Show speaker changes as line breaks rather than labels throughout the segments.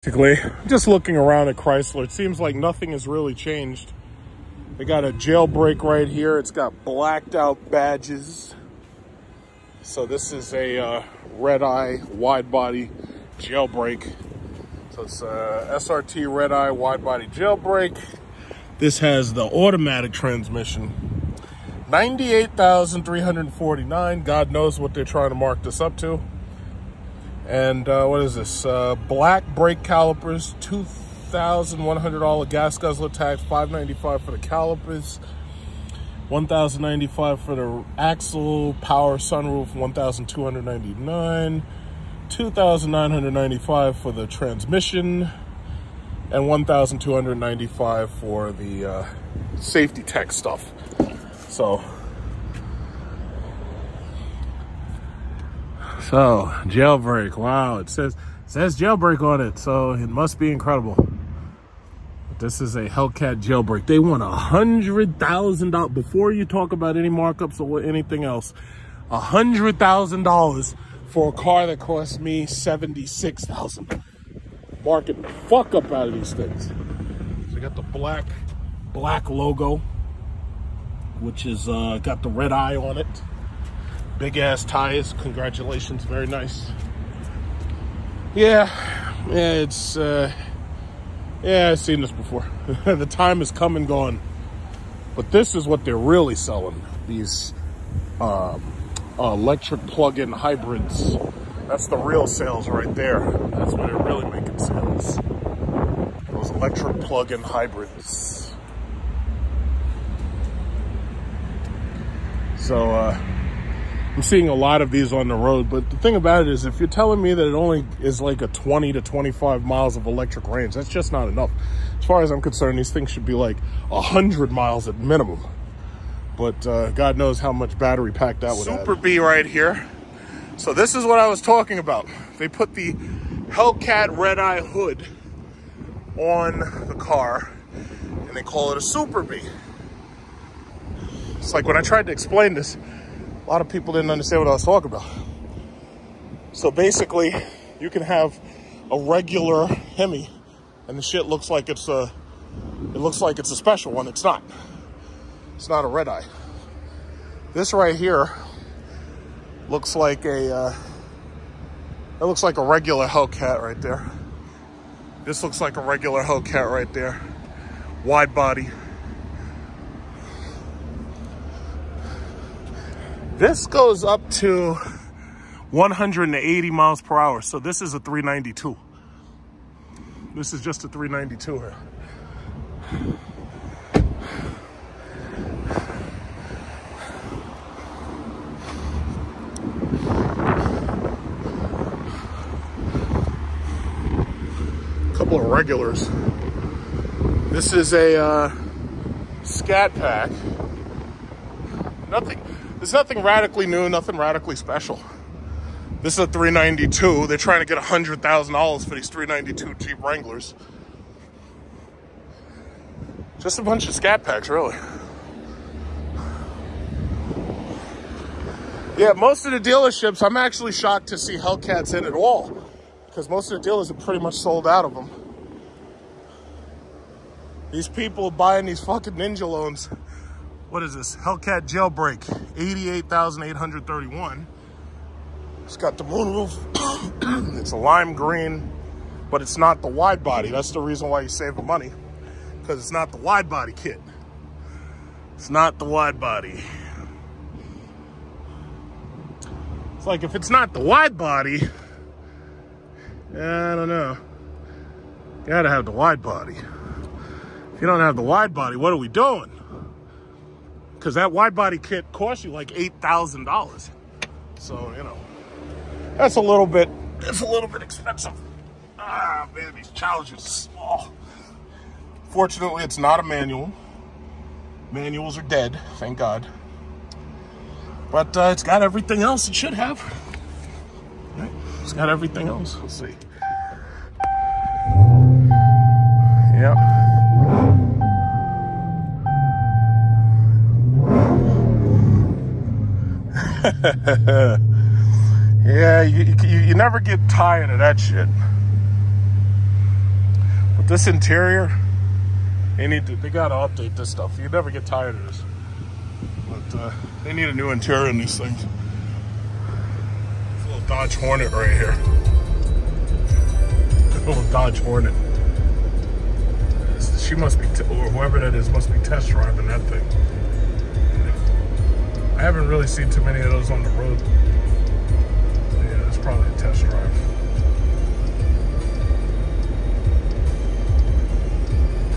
Basically, just looking around at Chrysler, it seems like nothing has really changed. They got a jailbreak right here. It's got blacked out badges. So this is a red eye wide body jailbreak. So it's a SRT red eye wide body jailbreak. This has the automatic transmission. 98,349. God knows what they're trying to mark this up to. And what is this? Black brake calipers, $2,100 gas guzzler tax, $595 for the calipers, $1,095 for the axle, power sunroof, $1,299, $2,995 for the transmission, and $1,295 for the safety tech stuff. So jailbreak, wow, it says jailbreak on it, so it must be incredible. This is a Hellcat jailbreak. They want $100,000 before you talk about any markups or anything else. $100,000 for a car that cost me $76,000. Marking the fuck up out of these things. So you got the black logo, which is got the red eye on it. Big ass tires, congratulations, very nice. Yeah, it's I've seen this before. The time has come and gone, but this is what they're really selling, these electric plug-in hybrids. That's the real sales right there. That's what they're really making sales, those electric plug-in hybrids. So I'm seeing a lot of these on the road, but the thing about it is, if you're telling me that it only is like a 20 to 25 miles of electric range, that's just not enough. As far as I'm concerned, these things should be like 100 miles at minimum. But God knows how much battery pack that would have. Super B right here. So this is what I was talking about. They put the Hellcat red eye hood on the car, and they call it a Super B. It's like when I tried to explain this, a lot of people didn't understand what I was talking about. So basically, you can have a regular Hemi, and the shit looks like it's a special one. It's not. It's not a red eye. This right here looks like a regular Hellcat right there. This looks like a regular Hellcat right there. Wide body. This goes up to 180 miles per hour. So this is a 392. This is just a 392 here. A couple of regulars. This is a Scat Pack. There's nothing radically new, nothing radically special. This is a 392. They're trying to get $100,000 for these 392 Jeep Wranglers. Just a bunch of Scat Packs, really. Yeah, most of the dealerships, I'm actually shocked to see Hellcats in at all, because most of the dealers are pretty much sold out of them. These people buying these fucking Ninja loans. What is this? Hellcat jailbreak, $88,831. It's got the moonroof. It's a lime green, but it's not the wide body. That's the reason why you save the money, because it's not the wide body kit. It's not the wide body. It's like, if it's not the wide body, I don't know. Gotta have the wide body. If you don't have the wide body, what are we doing? Because that wide body kit costs you like $8,000. So, you know, that's a little bit expensive. Ah, man, these Challengers are small. Fortunately, it's not a manual. Manuals are dead, thank God. But it's got everything else it should have. Right? It's got everything else. Let's see. Yep. Yeah, you never get tired of that shit. This interior, they gotta update this stuff. You never get tired of this. But they need a new interior in these things. It's a little Dodge Hornet right here. A little Dodge Hornet. She must be, or whoever that is, must be test driving that thing. I haven't really seen too many of those on the road. Yeah, it's probably a test drive.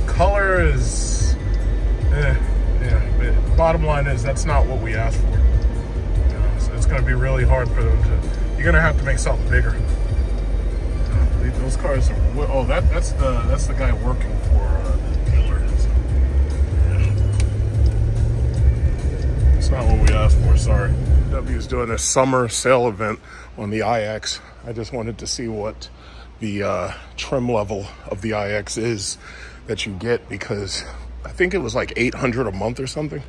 Color is, yeah. But bottom line is that's not what we asked for. You know, so it's going to be really hard for them to. You're going to have to make something bigger. Those cars are. Oh, that's the guy working for the dealer. So, yeah. It's not what we asked for. Sorry. W is doing a summer sale event on the iX. I just wanted to see what the trim level of the iX is that you get, because I think it was like $800 a month or something.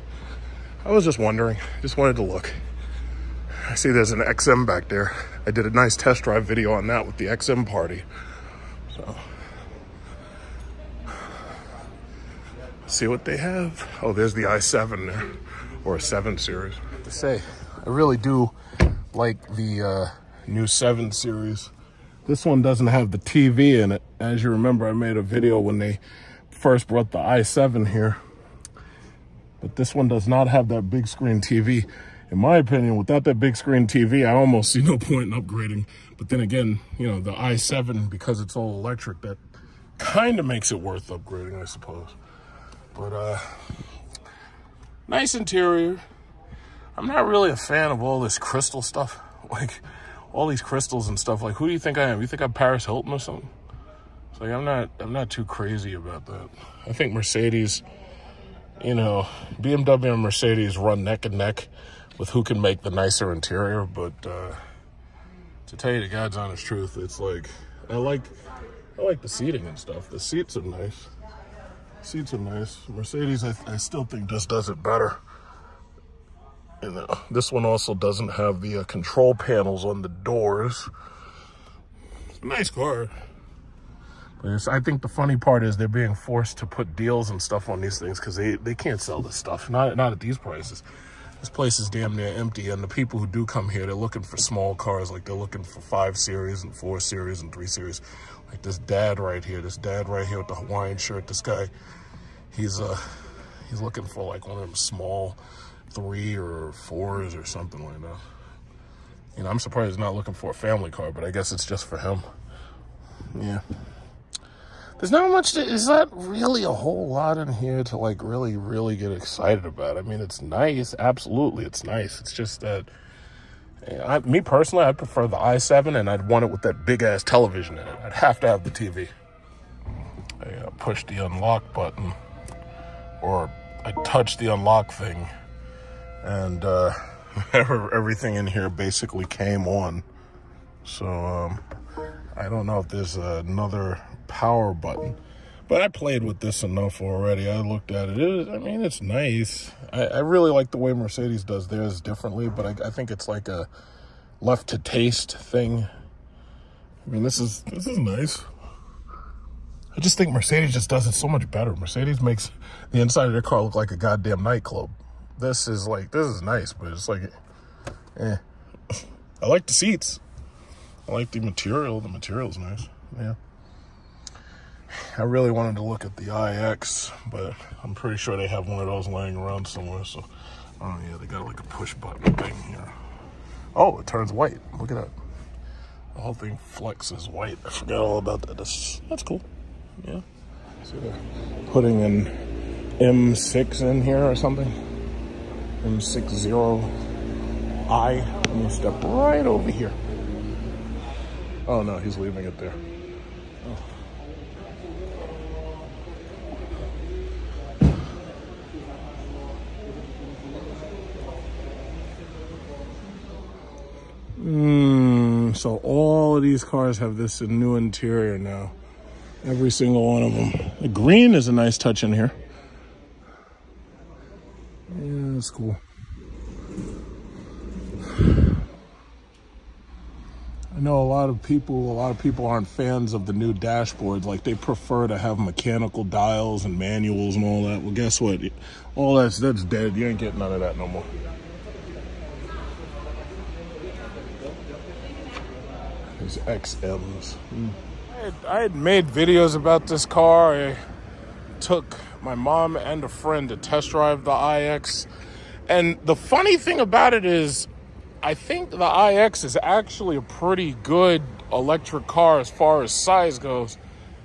I was just wondering, just wanted to look. I see there's an XM back there. I did a nice test drive video on that with the XM party. So, see what they have. Oh, there's the i7 there, or a 7 Series. To say, I really do like the new 7 Series. This one doesn't have the TV in it. As you remember, I made a video when they first brought the i7 here. But this one does not have that big screen TV. In my opinion, without that big screen TV, I almost see no point in upgrading. But then again, you know, the i7, because it's all electric, that kind of makes it worth upgrading, I suppose. But nice interior. I'm not really a fan of all this crystal stuff. Like, all these crystals and stuff. Like, who do you think I am? You think I'm Paris Hilton or something? It's like, I'm not too crazy about that. I think Mercedes, you know, BMW and Mercedes run neck and neck with who can make the nicer interior. But to tell you the God's honest truth, it's like, I like the seating and stuff. The seats are nice. Seats are nice. Mercedes, I still think just does it better. And this one also doesn't have the control panels on the doors. It's a nice car. But I think the funny part is they're being forced to put deals and stuff on these things because they can't sell this stuff. Not at these prices. This place is damn near empty, and the people who do come here, they're looking for small cars. Like, they're looking for 5 Series and 4 Series and 3 Series. Like this dad right here with the Hawaiian shirt. This guy, he's looking for like one of them small 3 or 4s or something like that. You know, I'm surprised he's not looking for a family car, but I guess it's just for him. Yeah. There's not much is that really a whole lot in here to like really get excited about. I mean, it's nice. Absolutely, it's nice. It's just that, me personally, I'd prefer the i7, and I'd want it with that big ass television in it. I'd have to have the TV. I push the unlock button, or I touch the unlock thing, and everything in here basically came on. So I don't know if there's another power button, but I played with this enough already. I looked at it. I mean, it's nice. I really like the way Mercedes does theirs differently, but I think it's like a left to taste thing. I mean, this is nice. I just think Mercedes just does it so much better. Mercedes makes the inside of their car look like a goddamn nightclub. This is nice, but it's like, I like the seats. I like the material. The material's nice. Yeah. I really wanted to look at the iX, but I'm pretty sure they have one of those laying around somewhere. So, oh yeah, they got like a push button thing here. Oh, it turns white. Look at that. The whole thing flexes white. I forgot all about that. That's cool. Yeah. So they're putting an M6 in here or something. M60i. Let me step right over here. Oh no, he's leaving it there. Oh. So all of these cars have this new interior now. Every single one of them. The green is a nice touch in here. Yeah, that's cool. I know a lot of people aren't fans of the new dashboards. Like, they prefer to have mechanical dials and manuals and all that. Well, guess what? All that's dead. You ain't getting none of that no more. These XMs. I had made videos about this car. I took my mom and a friend to test drive the iX. And the funny thing about it is, I think the iX is actually a pretty good electric car as far as size goes.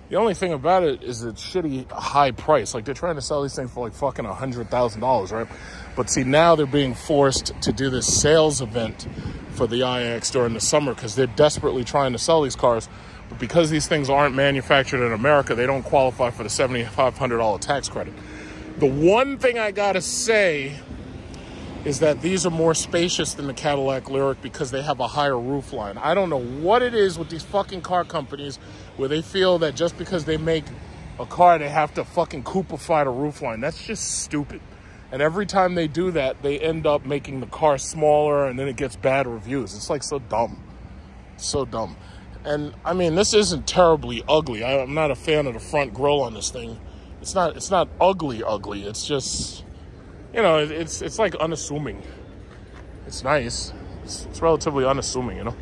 The only thing about it is it's shitty high price. Like, they're trying to sell these things for like fucking $100,000, right? But see, now they're being forced to do this sales event for the iX during the summer because they're desperately trying to sell these cars. But because these things aren't manufactured in America, they don't qualify for the $7,500 tax credit. The one thing I gotta say is that these are more spacious than the Cadillac Lyriq because they have a higher roof line. I don't know what it is with these fucking car companies where they feel that just because they make a car, they have to fucking coupify the roof line. That's just stupid. And every time they do that, they end up making the car smaller and then it gets bad reviews. It's like so dumb. So dumb. And I mean, this isn't terribly ugly. I'm not a fan of the front grille on this thing. It's not ugly. It's just, you know, it's like unassuming. It's nice. It's relatively unassuming, you know.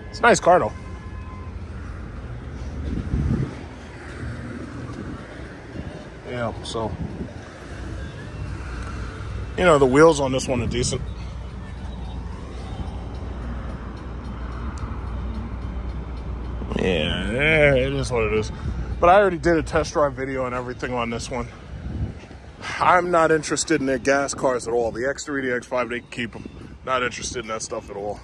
It's a nice car though. Yeah, so, you know, the wheels on this one are decent. Yeah, it is what it is. But I already did a test drive video and everything on this one. I'm not interested in their gas cars at all. The X3, the X5, they can keep them. Not interested in that stuff at all.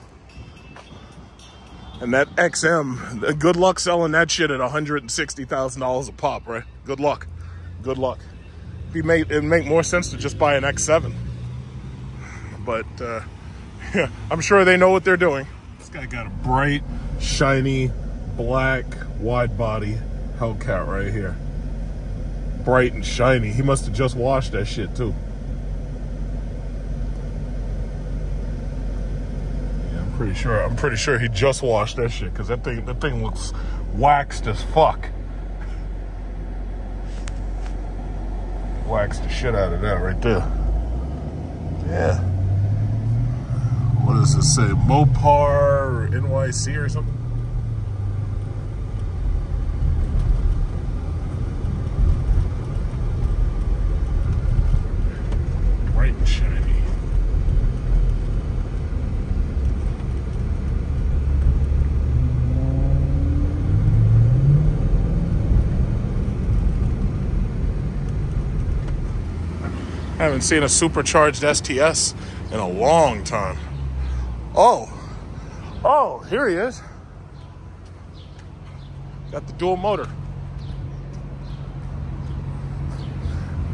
And that XM, good luck selling that shit at $160,000 a pop, right? Good luck. Good luck. It'd make more sense to just buy an X7. But yeah, I'm sure they know what they're doing. This guy got a bright, shiny, black, wide body Hellcat right here. Bright and shiny. He must have just washed that shit too. Yeah, I'm pretty sure he just washed that shit because that thing looks waxed as fuck. Waxed the shit out of that right there. Yeah. What does this say? Mopar or NYC or something? Bright and shiny. I haven't seen a supercharged STS in a long time. Oh, here he is. Got the dual motor.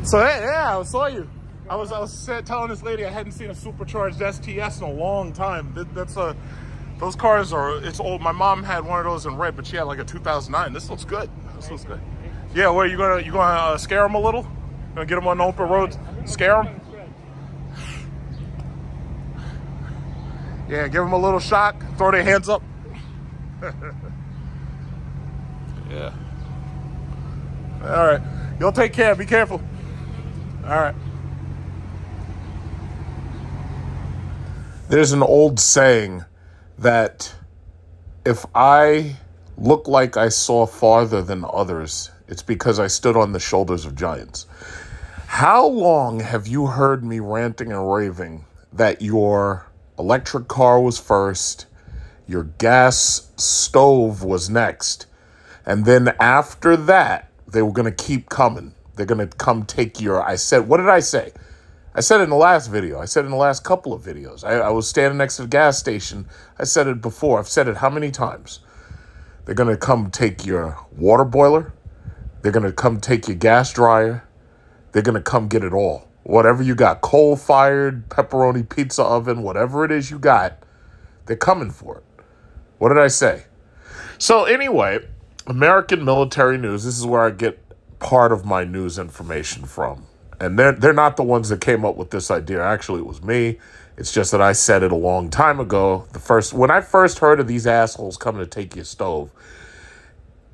So yeah, I saw you. I was telling this lady I hadn't seen a supercharged STS in a long time. Those cars are, it's old. My mom had one of those in red, but she had like a 2009. This looks good. This looks good. Yeah, what, you gonna scare them a little? Gonna get them on the open roads? Scare them? Yeah, give them a little shock. Throw their hands up. Yeah. All right. You'll take care. Be careful. All right. There's an old saying that if I look like I saw farther than others, it's because I stood on the shoulders of giants. How long have you heard me ranting and raving that your electric car was first, your gas stove was next, and then after that, they were going to keep coming. They're going to come take your... what did I say? I said it in the last video. I said it in the last couple of videos. I was standing next to the gas station. I said it before. I've said it how many times? They're going to come take your water boiler. They're going to come take your gas dryer. They're going to come get it all. Whatever you got, coal-fired, pepperoni pizza oven, whatever it is you got, they're coming for it. What did I say? So anyway, American military news, this is where I get part of my news information from. And they're not the ones that came up with this idea. Actually, it was me. It's just that I said it a long time ago. When I first heard of these assholes coming to take your stove,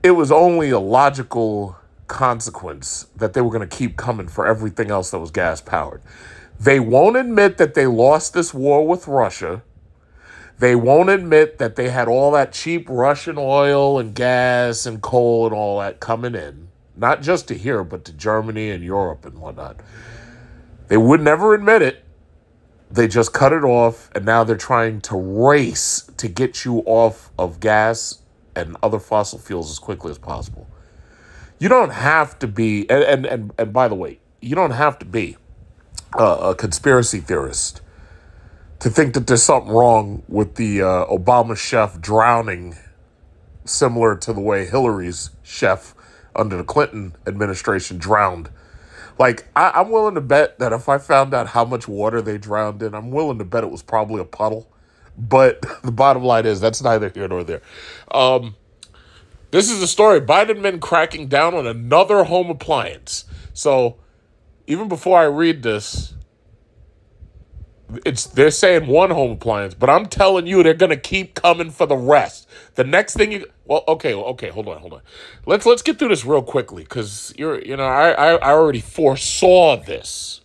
it was only a logical consequence that they were going to keep coming for everything else that was gas powered. They won't admit that they lost this war with Russia. They won't admit that they had all that cheap Russian oil and gas and coal and all that coming in, not just to here, but to Germany and Europe and whatnot. They would never admit it. They just cut it off, and now they're trying to race to get you off of gas and other fossil fuels as quickly as possible. You don't have to be, and by the way, you don't have to be a conspiracy theorist to think that there's something wrong with the Obama chef drowning, similar to the way Hillary's chef under the Clinton administration drowned. Like, I'm willing to bet that if I found out how much water they drowned in, I'm willing to bet it was probably a puddle. But the bottom line is, that's neither here nor there. This is the story. Biden been cracking down on another home appliance. So, even before I read this, they're saying one home appliance, but I'm telling you, they're gonna keep coming for the rest. The next thing okay, hold on. Let's get through this real quickly, because I already foresaw this.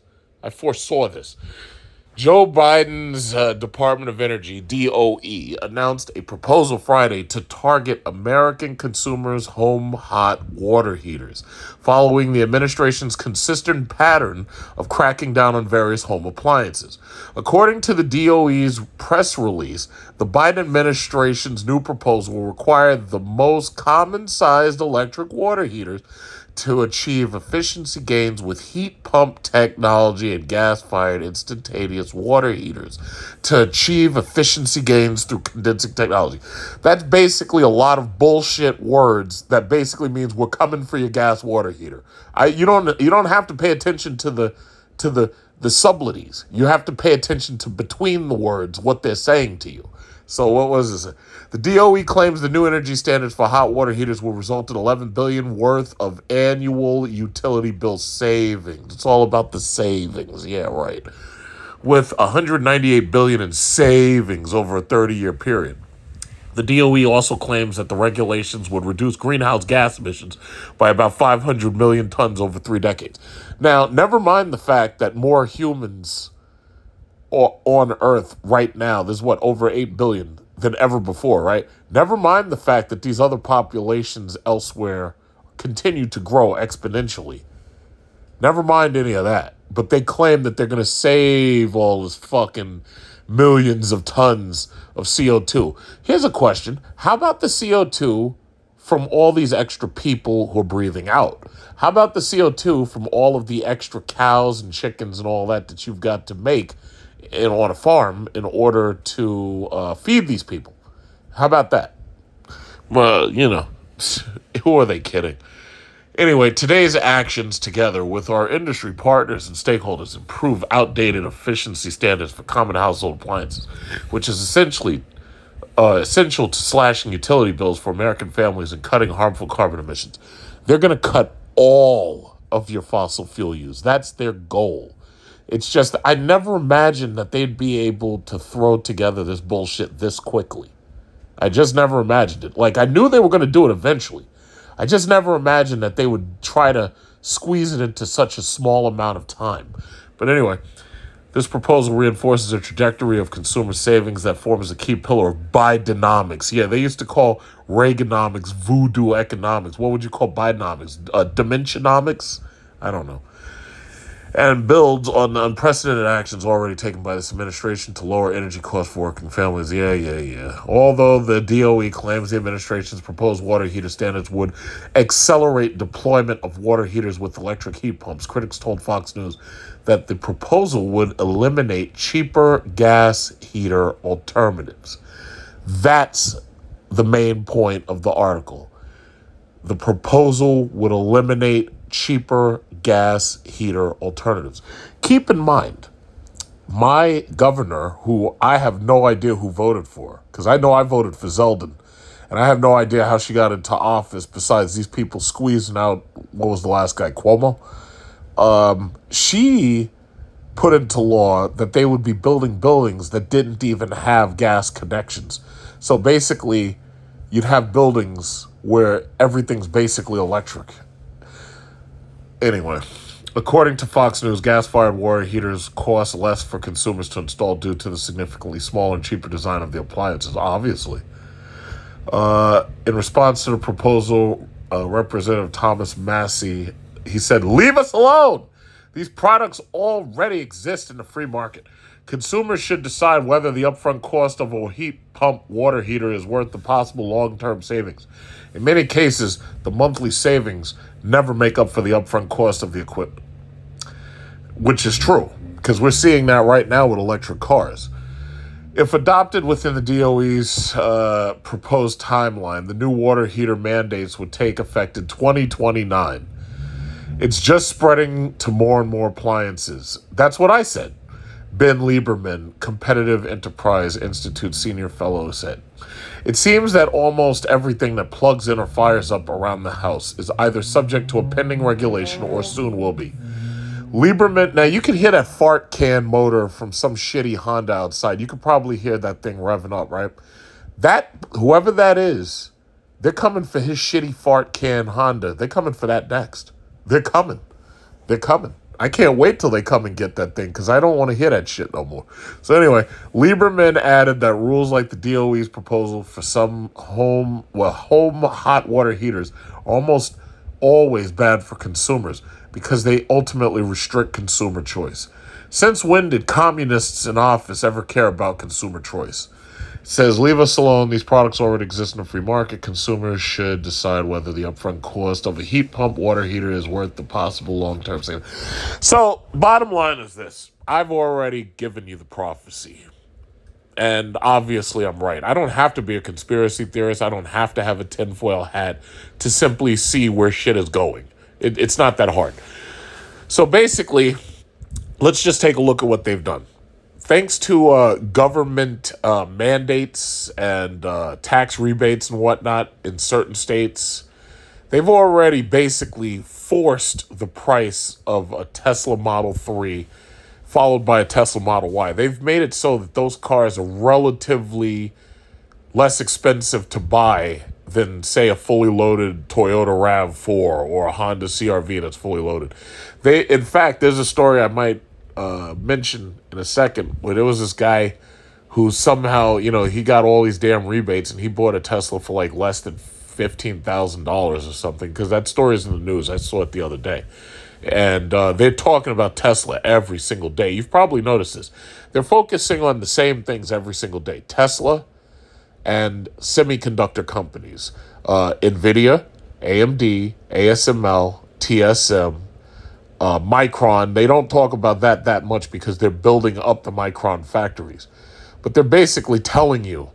Joe Biden's Department of Energy, DOE, announced a proposal Friday to target American consumers' home hot water heaters, following the administration's consistent pattern of cracking down on various home appliances. According to the DOE's press release, the Biden administration's new proposal will require the most common-sized electric water heaters to achieve efficiency gains with heat pump technology and gas-fired instantaneous water heaters to achieve efficiency gains through condensing technology. That's basically a lot of bullshit words that basically means we're coming for your gas water heater. You don't have to pay attention to the subtleties. You have to pay attention to between the words what they're saying to you. So what was this? The DOE claims the new energy standards for hot water heaters will result in $11 billion worth of annual utility bill savings. It's all about the savings. Yeah, right. With $198 billion in savings over a 30-year period. The DOE also claims that the regulations would reduce greenhouse gas emissions by about 500 million tons over 3 decades. Now, never mind the fact that more humans on Earth right now, there's over 8 billion than ever before, right? Never mind the fact that these other populations elsewhere continue to grow exponentially. Never mind any of that. But they claim that they're going to save all this fucking millions of tons of CO2. Here's a question. How about the CO2 from all these extra people who are breathing out? How about the CO2 from all of the extra cows and chickens and all that you've got to make on a farm in order to feed these people? How about that? Well, who are they kidding? Anyway, today's actions together with our industry partners and stakeholders improve outdated efficiency standards for common household appliances, which is essential to slashing utility bills for American families and cutting harmful carbon emissions. They're going to cut all of your fossil fuel use. That's their goal. It's just, I never imagined that they'd be able to throw together this bullshit this quickly. I just never imagined it. Like, I knew they were going to do it eventually. I just never imagined that they would try to squeeze it into such a small amount of time. But anyway, this proposal reinforces a trajectory of consumer savings that forms a key pillar of Bidenomics. Yeah, they used to call Reaganomics voodoo economics. What would you call Bidenomics? Dimensionomics? I don't know. And builds on the unprecedented actions already taken by this administration to lower energy costs for working families. Yeah. Although the DOE claims the administration's proposed water heater standards would accelerate deployment of water heaters with electric heat pumps, critics told Fox News that the proposal would eliminate cheaper gas heater alternatives. That's the main point of the article. The proposal would eliminate cheaper gas heater alternatives. Keep in mind, my governor, who I have no idea who voted for, because I know I voted for Zeldin, and I have no idea how she got into office besides these people squeezing out, what was the last guy, Cuomo? she put into law that they would be building buildings that didn't even have gas connections. So basically, you'd have buildings where everything's basically electric. Anyway, according to Fox News, gas-fired water heaters cost less for consumers to install due to the significantly smaller and cheaper design of the appliances, obviously. In response to the proposal, Representative Thomas Massie, he said, "Leave us alone! These products already exist in the free market. Consumers should decide whether the upfront cost of a heat pump water heater is worth the possible long-term savings. In many cases, the monthly savings never make up for the upfront cost of the equipment." Which is true, because we're seeing that right now with electric cars. If adopted within the DOE's proposed timeline, the new water heater mandates would take effect in 2029. It's just spreading to more and more appliances. That's what I said. Ben Lieberman, Competitive Enterprise Institute Senior Fellow, said, "It seems that almost everything that plugs in or fires up around the house is either subject to a pending regulation or soon will be." Lieberman, now you can hear that fart can motor from some shitty Honda outside. You could probably hear that thing revving up, right? Whoever that is, they're coming for his shitty fart can Honda. They're coming for that next. They're coming. I can't wait till they come and get that thing because I don't want to hear that shit no more. So anyway, Lieberman added that rules like the DOE's proposal for some home hot water heaters are almost always bad for consumers because they ultimately restrict consumer choice. Since when did communists in office ever care about consumer choice? It says, "Leave us alone. These products already exist in the free market. Consumers should decide whether the upfront cost of a heat pump water heater is worth the possible long-term savings." So, bottom line is this. I've already given you the prophecy. And obviously I'm right. I don't have to be a conspiracy theorist. I don't have to have a tinfoil hat to simply see where shit is going. It's not that hard. So basically, let's just take a look at what they've done. Thanks to government mandates and tax rebates and whatnot in certain states, they've already basically forced the price of a Tesla Model 3 followed by a Tesla Model Y. They've made it so that those cars are relatively less expensive to buy than, say, a fully loaded Toyota RAV4 or a Honda CR-V that's fully loaded. In fact, there's a story I might mention in a second where there was this guy who somehow, he got all these damn rebates and he bought a Tesla for like less than $15,000 or something, because that story is in the news. I saw it the other day. And they're talking about Tesla every single day. You've probably noticed this. They're focusing on the same things every single day. Tesla and semiconductor companies. NVIDIA, AMD, ASML, TSM, Micron. They don't talk about that much because they're building up the Micron factories. But they're basically telling you,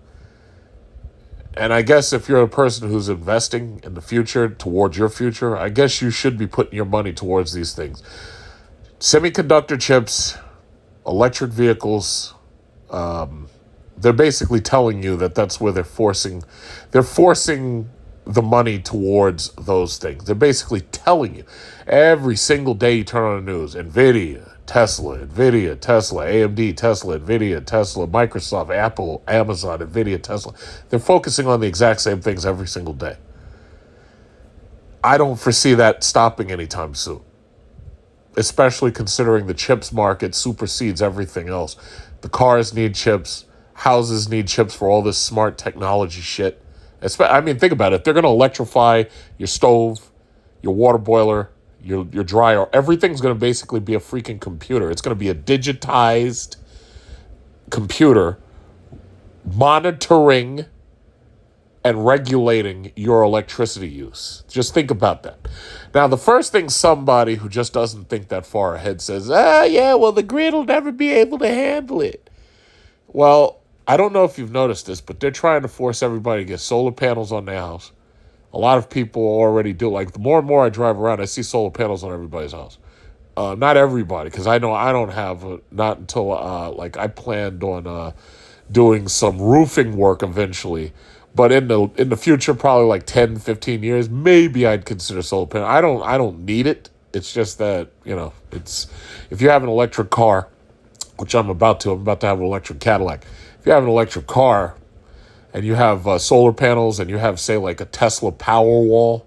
and I guess if you're a person who's investing in the future, towards your future, I guess you should be putting your money towards these things. Semiconductor chips, electric vehicles, they're basically telling you that that's where they're forcing the money towards those things. They're basically telling you every single day you turn on the news, NVIDIA, Tesla, AMD, Tesla, NVIDIA, Tesla, Microsoft, Apple, Amazon, NVIDIA, Tesla. They're focusing on the exact same things every single day. I don't foresee that stopping anytime soon, especially considering the chips market supersedes everything else. The cars need chips. Houses need chips for all this smart technology shit. I mean, think about it. They're going to electrify your stove, your water boiler, your dryer. Everything's going to basically be a freaking computer. It's going to be a digitized computer monitoring and regulating your electricity use. Just think about that. Now, the first thing somebody who just doesn't think that far ahead says, the grid will never be able to handle it. Well, I don't know if you've noticed this, but they're trying to force everybody to get solar panels on their house. A lot of people already do. Like, the more and more I drive around, I see solar panels on everybody's house. Not everybody, because I know I don't have, not until, I planned on doing some roofing work eventually. But in the future, probably like 10, 15 years, maybe I'd consider solar panel. I don't need it. It's just that, it's if you have an electric car, which I'm about to have an electric Cadillac. If you have an electric car and you have solar panels and you have, say, like a Tesla Powerwall,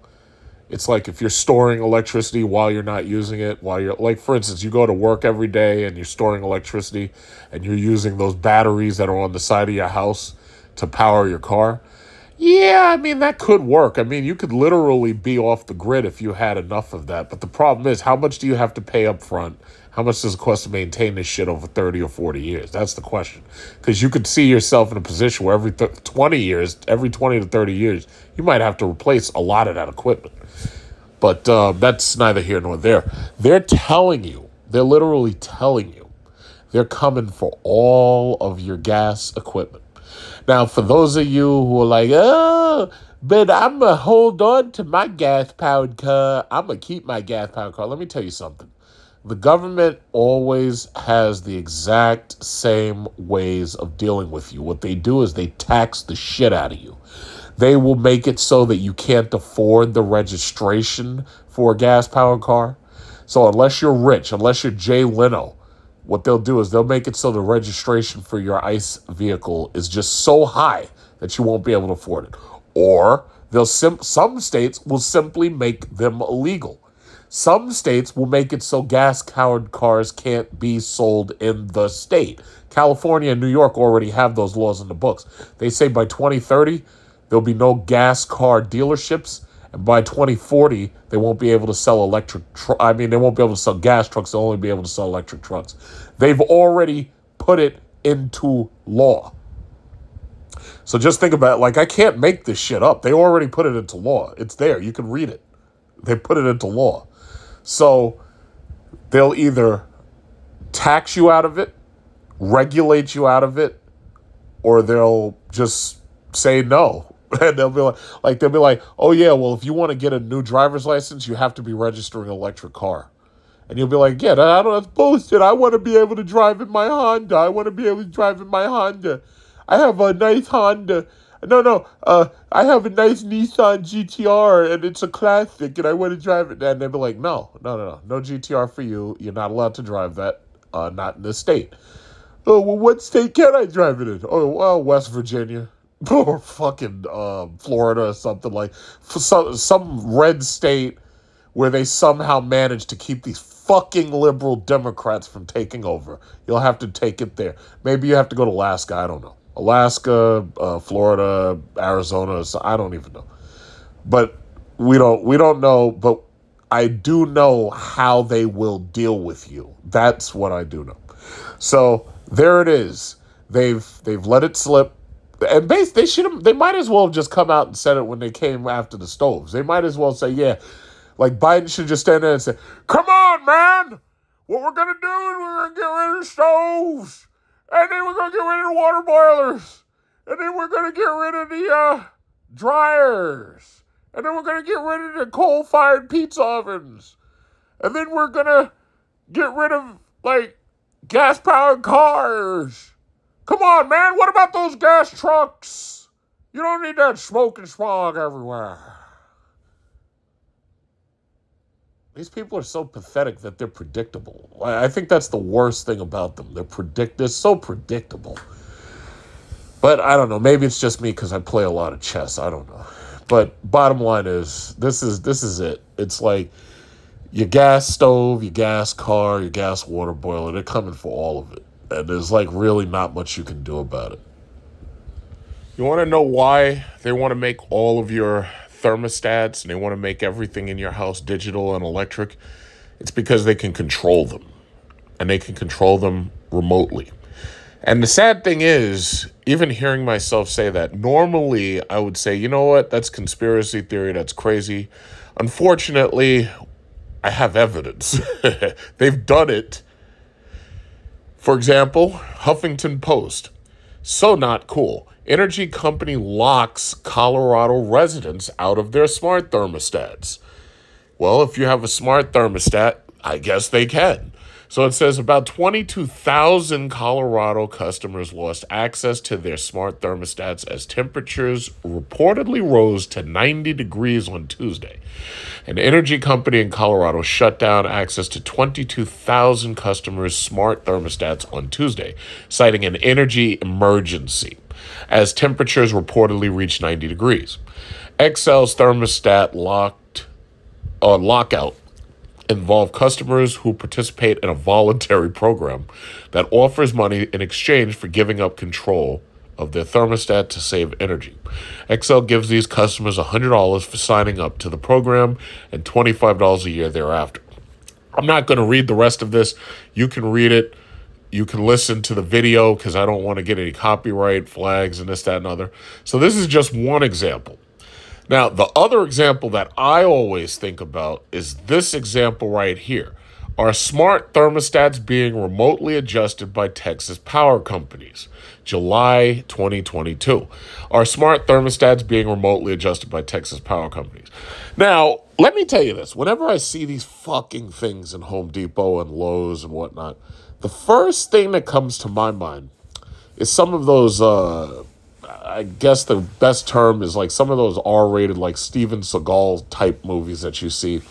it's like if you're storing electricity while you're not using it, while you're, like, for instance, you go to work every day and you're storing electricity and you're using those batteries that are on the side of your house to power your car. Yeah, I mean, that could work. I mean, you could literally be off the grid if you had enough of that. But the problem is, how much do you have to pay up front? How much does it cost to maintain this shit over 30 or 40 years? That's the question. Because you could see yourself in a position where every 20 to 30 years, you might have to replace a lot of that equipment. But that's neither here nor there. They're literally telling you, they're coming for all of your gas equipment. Now, for those of you who are like, oh, but I'm going to hold on to my gas-powered car. I'm going to keep my gas-powered car. Let me tell you something. The government always has the exact same ways of dealing with you. What they do is they tax the shit out of you. They will make it so that you can't afford the registration for a gas-powered car. So unless you're rich, unless you're Jay Leno, what they'll do is they'll make it so the registration for your ICE vehicle is just so high that you won't be able to afford it. Or some states will simply make them illegal. Some states will make it so gas-powered cars can't be sold in the state. California and New York already have those laws in the books. They say by 2030, there'll be no gas car dealerships. And by 2040, they won't be able to sell they won't be able to sell gas trucks. They'll only be able to sell electric trucks. They've already put it into law. So just think about it. Like, I can't make this shit up. They already put it into law. It's there. You can read it. They put it into law. So they'll either tax you out of it, regulate you out of it, or they'll just say no. And they'll be like, oh yeah, well, if you want to get a new driver's license, you have to be registering an electric car. And you'll be like, yeah, that's bullshit. I want to be able to drive in my Honda. I have a nice Honda. I have a nice Nissan GTR, and it's a classic, and I want to drive it. And they'll be like, no GTR for you. You're not allowed to drive that, not in this state. Oh, well, what state can I drive it in? Oh, well, West Virginia. Or fucking Florida or something, like some red state where they somehow managed to keep these fucking liberal Democrats from taking over. You'll have to take it there. Maybe you have to go to Alaska. I don't know. Alaska, Florida, Arizona. I don't even know. But we don't know. But I do know how they will deal with you. That's what I do know. So there it is. They've let it slip. And they might as well have just come out and said it when they came after the stoves. They might as well say, yeah, like Biden should just stand there and say, come on, man. What we're going to do is we're going to get rid of the stoves. And then we're going to get rid of the water boilers. And then we're going to get rid of the dryers. And then we're going to get rid of the coal-fired pizza ovens. And then we're going to get rid of, like, gas-powered cars. Come on, man. What about those gas trucks? You don't need that smoke and smog everywhere. These people are so pathetic that they're predictable. I think that's the worst thing about them. They're so predictable. But I don't know. Maybe it's just me because I play a lot of chess. I don't know. But bottom line is, this is it. It's like your gas stove, your gas car, your gas water boiler. They're coming for all of it. And there's like really not much you can do about it. You want to know why they want to make all of your thermostats and they want to make everything in your house digital and electric? It's because they can control them. And they can control them remotely. And the sad thing is, even hearing myself say that, normally I would say, you know what, that's conspiracy theory, that's crazy. Unfortunately, I have evidence. They've done it. For example, Huffington Post. So not cool. Energy company locks Colorado residents out of their smart thermostats. Well, if you have a smart thermostat, I guess they can. So it says about 22,000 Colorado customers lost access to their smart thermostats as temperatures reportedly rose to 90 degrees on Tuesday. An energy company in Colorado shut down access to 22,000 customers' smart thermostats on Tuesday, citing an energy emergency, as temperatures reportedly reached 90 degrees. Xcel's thermostat lockout involve customers who participate in a voluntary program that offers money in exchange for giving up control of their thermostat to save energy. Xcel gives these customers $100 for signing up to the program and $25 a year thereafter. I'm not going to read the rest of this. You can read it. You can listen to the video because I don't want to get any copyright flags and this, that, and other. So this is just one example. Now, the other example that I always think about is this example right here. Are smart thermostats being remotely adjusted by Texas power companies? July 2022. Are smart thermostats being remotely adjusted by Texas power companies? Now, let me tell you this. Whenever I see these fucking things in Home Depot and Lowe's and whatnot, the first thing that comes to my mind is some of those, I guess the best term is like some of those R-rated, like Steven Seagal type movies that you see,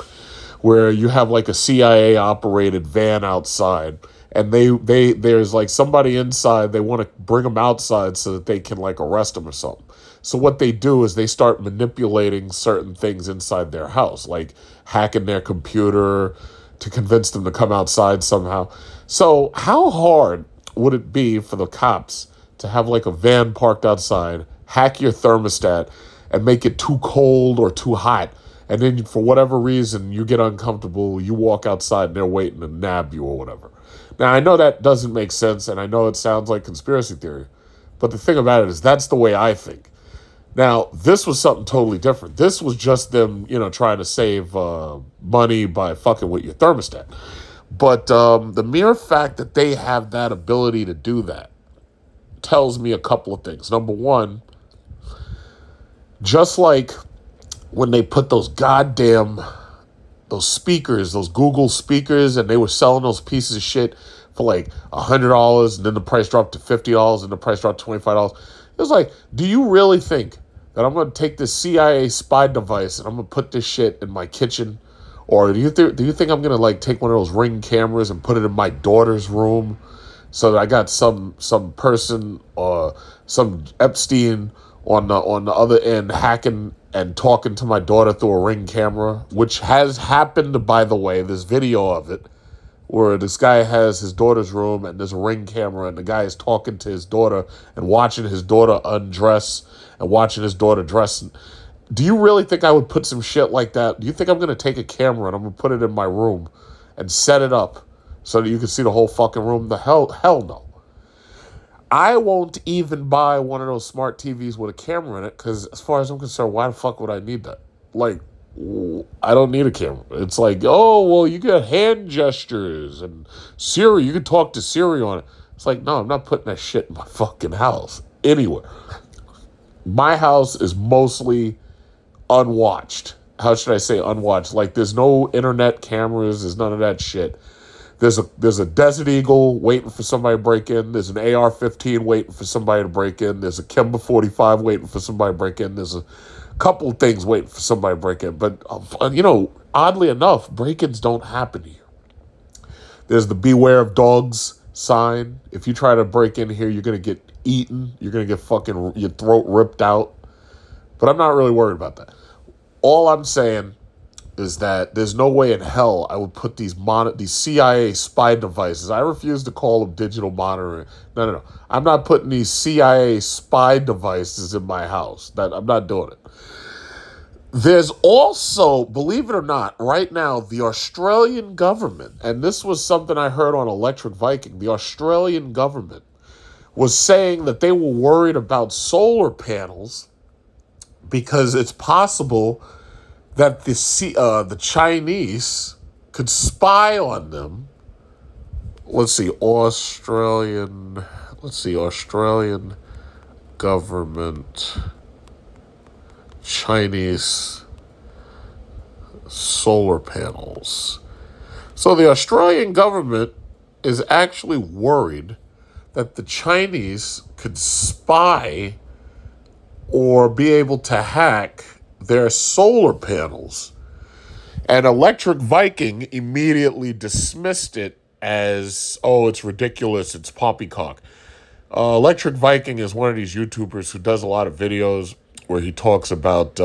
where you have like a CIA operated van outside, and there's like somebody inside. They want to bring them outside so that they can like arrest them or something. So what they do is they start manipulating certain things inside their house, like hacking their computer to convince them to come outside somehow. So how hard would it be for the cops to have like a van parked outside, hack your thermostat, and make it too cold or too hot? And then for whatever reason, you get uncomfortable, you walk outside and they're waiting to nab you or whatever. Now, I know that doesn't make sense, and I know it sounds like conspiracy theory, but the thing about it is that's the way I think. Now, this was something totally different. This was just them, trying to save money by fucking with your thermostat. But the mere fact that they have that ability to do that tells me a couple of things. Number one, just like when they put those speakers, those Google speakers, and they were selling those pieces of shit for like $100, and then the price dropped to $50, and the price dropped to $25. It was like, do you really think that I'm going to take this CIA spy device and I'm going to put this shit in my kitchen? Or do you think I'm going to like take one of those Ring cameras and put it in my daughter's room so that I got some person or some Epstein on the other end hacking and talking to my daughter through a Ring camera, which has happened, by the way. There's video of it where this guy has his daughter's room and there's a Ring camera and the guy is talking to his daughter and watching his daughter undress and watching his daughter dress. Do you really think I would put some shit like that? Do you think I'm going to take a camera and I'm going to put it in my room and set it up so that you can see the whole fucking room? The hell no. I won't even buy one of those smart TVs with a camera in it because as far as I'm concerned, why the fuck would I need that? Like, I don't need a camera. It's like, oh, well, you got hand gestures and Siri. You can talk to Siri on it. It's like, no, I'm not putting that shit in my fucking house anywhere. My house is mostly unwatched. How should I say unwatched? Like, there's no internet cameras. There's none of that shit. There's a Desert Eagle waiting for somebody to break in. There's an AR-15 waiting for somebody to break in. There's a Kimber 45 waiting for somebody to break in. There's a couple of things waiting for somebody to break in. But, oddly enough, break-ins don't happen here. There's the beware of dogs sign. If you try to break in here, you're going to get eaten. You're going to get fucking your throat ripped out. But I'm not really worried about that. All I'm saying is that there's no way in hell I would put these CIA spy devices. I refuse to call them digital monitoring. No. I'm not putting these CIA spy devices in my house. I'm not doing it. There's also, believe it or not, right now, the Australian government, and this was something I heard on Electric Viking, the Australian government was saying that they were worried about solar panels because it's possible that the Chinese could spy on them. Australian government, Chinese solar panels. So the Australian government
is actually worried that the Chinese could spy or be able to hack their solar panels. And Electric Viking immediately dismissed it as, oh, it's ridiculous, it's poppycock. Electric Viking is one of these YouTubers who does a lot of videos where he talks about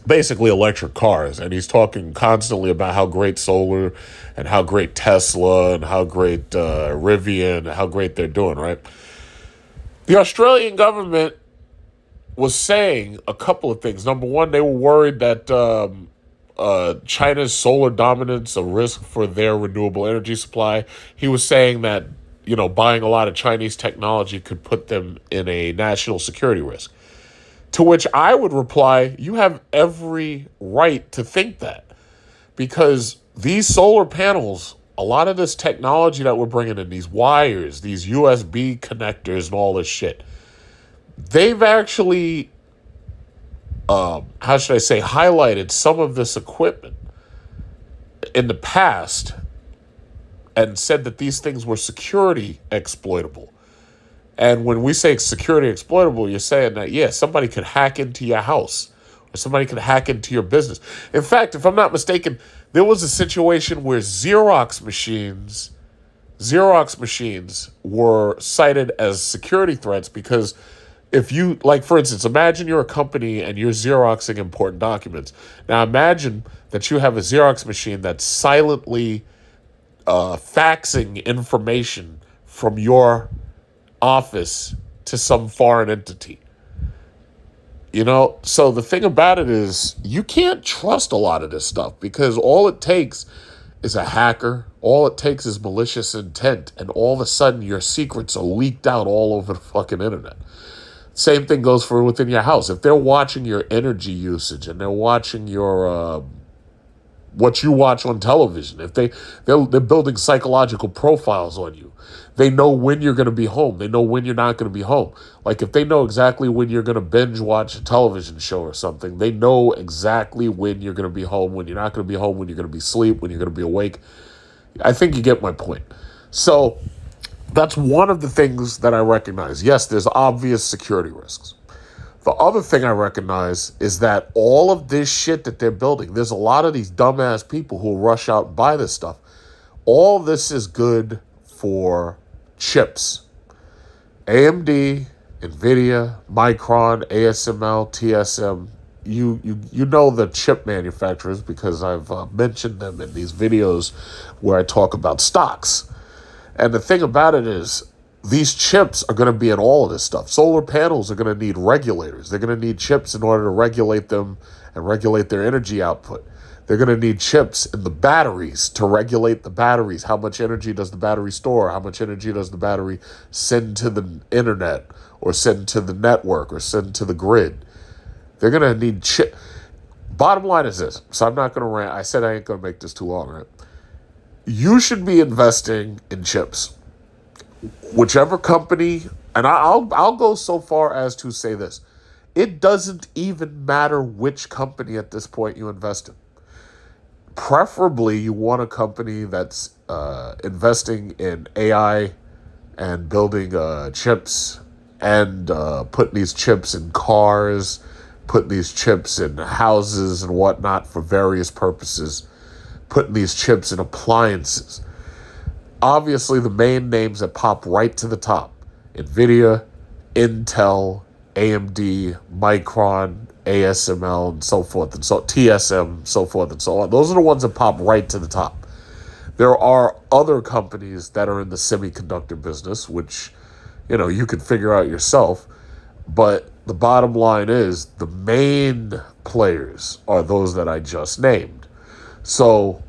basically electric cars. And he's talking constantly about how great solar and how great Tesla and how great Rivian, how great they're doing, right? The Australian government was saying a couple of things. Number one, they were worried that China's solar dominance a risk for their renewable energy supply. He was saying that, you know, buying a lot of Chinese technology could put them in a national security risk. To which I would reply, you have every right to think that. Because these solar panels, a lot of this technology that we're bringing in, these wires, these USB connectors and all this shit, they've actually, highlighted some of this equipment in the past and said that these things were security exploitable. And when we say security exploitable, you're saying that, yeah, somebody could hack into your house or somebody could hack into your business. In fact, if I'm not mistaken, there was a situation where Xerox machines were cited as security threats because if you, like, for instance, imagine you're a company and you're Xeroxing important documents. Now, imagine that you have a Xerox machine that's silently faxing information from your office to some foreign entity. You know, so the thing about it is you can't trust a lot of this stuff because all it takes is a hacker. All it takes is malicious intent. And all of a sudden your secrets are leaked out all over the fucking internet. Same thing goes for within your house. If they're watching your energy usage and they're watching your what you watch on television, if they're building psychological profiles on you, they know when you're going to be home. They know when you're not going to be home. Like if they know exactly when you're going to binge watch a television show or something, they know exactly when you're going to be home, when you're not going to be home, when you're going to be asleep, when you're going to be awake. I think you get my point. So that's one of the things that I recognize. Yes, there's obvious security risks. The other thing I recognize is that all of this shit that they're building, there's a lot of these dumbass people who rush out and buy this stuff. All this is good for chips. AMD, NVIDIA, Micron, ASML, TSM, you know the chip manufacturers because I've mentioned them in these videos where I talk about stocks. And the thing about it is these chips are going to be in all of this stuff. Solar panels are going to need regulators. They're going to need chips in order to regulate them and regulate their energy output. They're going to need chips in the batteries to regulate the batteries. How much energy does the battery store? How much energy does the battery send to the internet or send to the network or send to the grid? They're going to need chip. Bottom line is this. So I'm not going to rant. I said I ain't going to make this too long, right? You should be investing in chips. Whichever company, and I'll go so far as to say this. It doesn't even matter which company at this point you invest in. Preferably, you want a company that's investing in AI and building chips and putting these chips in cars, putting these chips in houses and whatnot for various purposes, putting these chips in appliances. Obviously, the main names that pop right to the top, NVIDIA, Intel, AMD, Micron, ASML, and so forth, and so TSM, so forth and so on. Those are the ones that pop right to the top. There are other companies that are in the semiconductor business, which, you know, you can figure out yourself. But the bottom line is the main players are those that I just named. So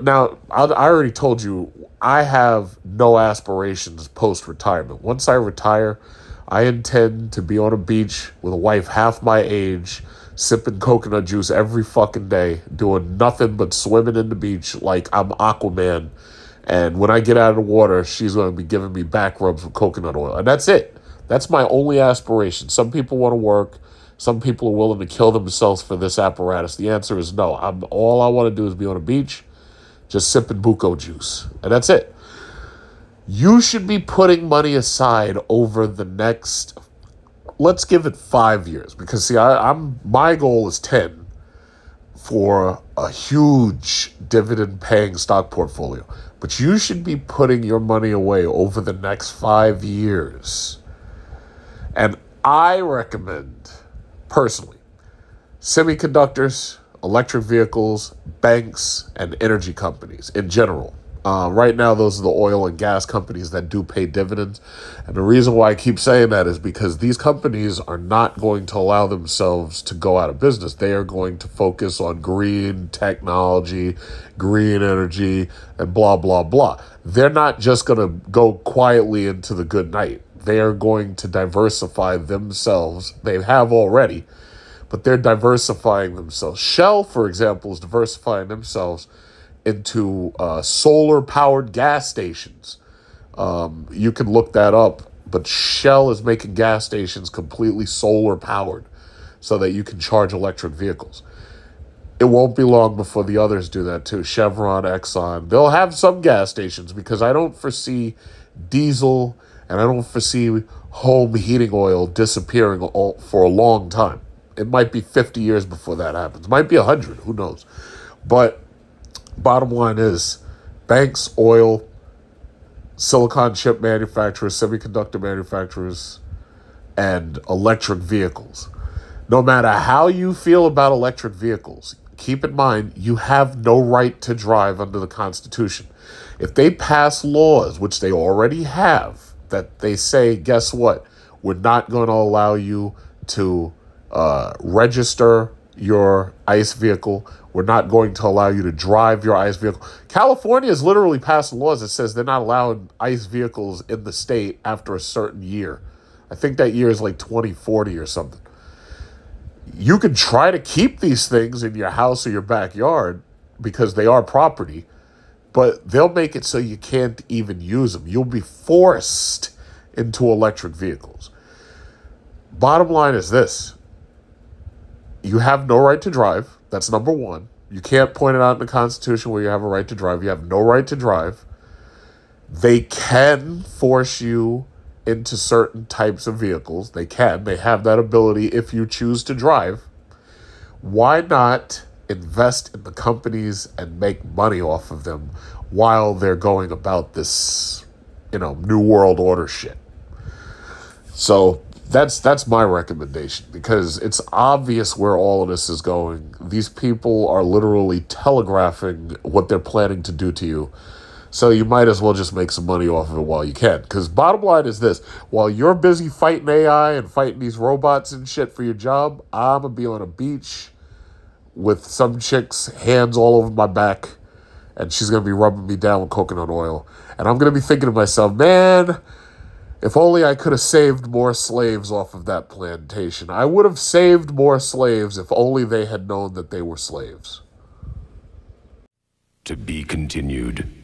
now, I already told you, I have no aspirations post-retirement. Once I retire, I intend to be on a beach with a wife half my age, sipping coconut juice every fucking day, doing nothing but swimming in the beach like I'm Aquaman. And when I get out of the water, she's going to be giving me back rubs with coconut oil. And that's it. That's my only aspiration. Some people want to work. Some people are willing to kill themselves for this apparatus. The answer is no. All I want to do is be on a beach, just sipping buko juice. And that's it. You should be putting money aside over the next, let's give it 5 years, because see, my goal is 10 for a huge dividend paying stock portfolio. But you should be putting your money away over the next 5 years. And I recommend, personally, semiconductors, electric vehicles, banks, and energy companies in general. Right now, those are the oil and gas companies that do pay dividends. And the reason why I keep saying that is because these companies are not going to allow themselves to go out of business. They are going to focus on green technology, green energy, and blah, blah, blah. They're not just going to go quietly into the good night. They are going to diversify themselves. They have already, but they're diversifying themselves. Shell, for example, is diversifying themselves into solar-powered gas stations. You can look that up, but Shell is making gas stations completely solar-powered so that you can charge electric vehicles. It won't be long before the others do that too. Chevron, Exxon, they'll have some gas stations, because I don't foresee diesel and I don't foresee home heating oil disappearing for a long time. It might be 50 years before that happens. Might be 100, who knows. But bottom line is, banks, oil, silicon chip manufacturers, semiconductor manufacturers, and electric vehicles. No matter how you feel about electric vehicles, keep in mind, you have no right to drive under the Constitution. If they pass laws, which they already have, that they say, guess what? We're not going to allow you to register your ICE vehicle. We're not going to allow you to drive your ICE vehicle. California has literally passed laws that says they're not allowing ICE vehicles in the state after a certain year. I think that year is like 2040 or something. You can try to keep these things in your house or your backyard because they are property, but they'll make it so you can't even use them. You'll be forced into electric vehicles. Bottom line is this. You have no right to drive. That's number one. You can't point it out in the Constitution where you have a right to drive. You have no right to drive. They can force you into certain types of vehicles. They can. They have that ability if you choose to drive. Why not invest in the companies and make money off of them while they're going about this, New World Order shit? So that's my recommendation, because it's obvious where all of this is going. These people are literally telegraphing what they're planning to do to you. So you might as well just make some money off of it while you can. Because bottom line is this. While you're busy fighting AI and fighting these robots and shit for your job, I'm going to be on a beach with some chick's hands all over my back, and she's going to be rubbing me down with coconut oil. And I'm going to be thinking to myself, man, if only I could have saved more slaves off of that plantation. I would have saved more slaves if only they had known that they were slaves.
To be continued.